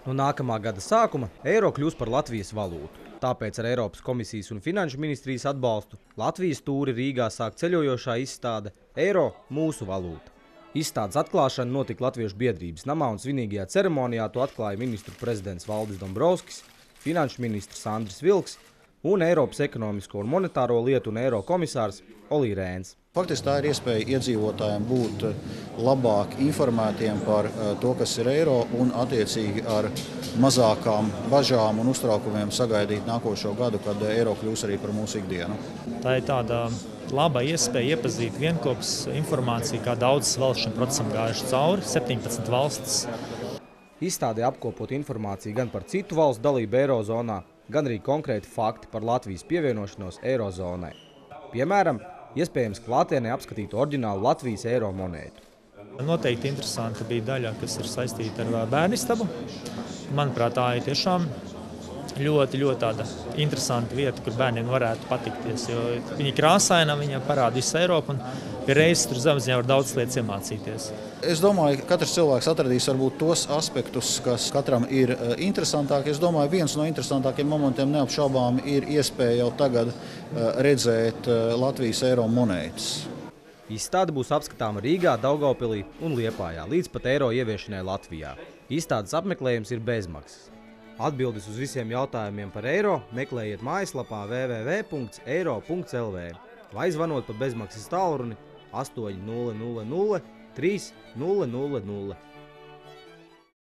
No nākamā gada sākuma eiro kļūs par Latvijas valūtu. Tāpēc ar Eiropas komisijas un finanšu ministrijas atbalstu Latvijas tūri Rīgā sāk ceļojošā izstāde Eiro mūsu valūta. Izstādes atklāšana notika Latviešu biedrības namā un svinīgajā ceremonijā to atklāja ministru prezidents Valdis Dombrovskis, finanšu ministrs Andris Vilks un Eiropas ekonomisko un monetāro lietu un eiro komisārs Olī Rēns. Faktiski tā ir iespēja iedzīvotājiem būt labāk informētiem par to, kas ir eiro, un attiecīgi ar mazākām bažām un uztraukumiem sagaidīt nākošo gadu, kad eiro kļūs arī par mūsu ikdienu. Tā ir tāda laba iespēja iepazīt vienkopas informāciju, kā daudzas valsts šim procesam gājuši cauri, 17 valstis. Izstādē apkopot informāciju gan par citu valstu dalību eirozonā, gan arī konkrēti fakti par Latvijas pievienošanos eirozonai. Piemēram, iespējams klātienē apskatīt oriģinālu Latvijas eiro monētu. Noteikti interesanti bija daļa, kas ir saistīta ar bērnistabu. Manuprāt, tā ir tiešām ļoti tāda interesanta vieta, kur bērniem varētu patikties, jo viņi krāsaina, viņa parāda visu Eiropu un pie reizes tur zemziņā var daudz lietas iemācīties. Es domāju, ka katrs cilvēks atradīs varbūt tos aspektus, kas katram ir interesantāki. Es domāju, viens no interesantākiem momentiem neapšaubām ir iespēja jau tagad redzēt Latvijas eiro monētas. Izstāde būs apskatāma Rīgā, Daugavpilī un Liepājā līdz pat eiro ieviešanai Latvijā. Izstādes apmeklējums ir bezmaksas. Atbildes uz visiem jautājumiem par eiro meklējiet mājaslapā www.eiro.lv vai zvanot pa bezmaksas tālruni 800 3000.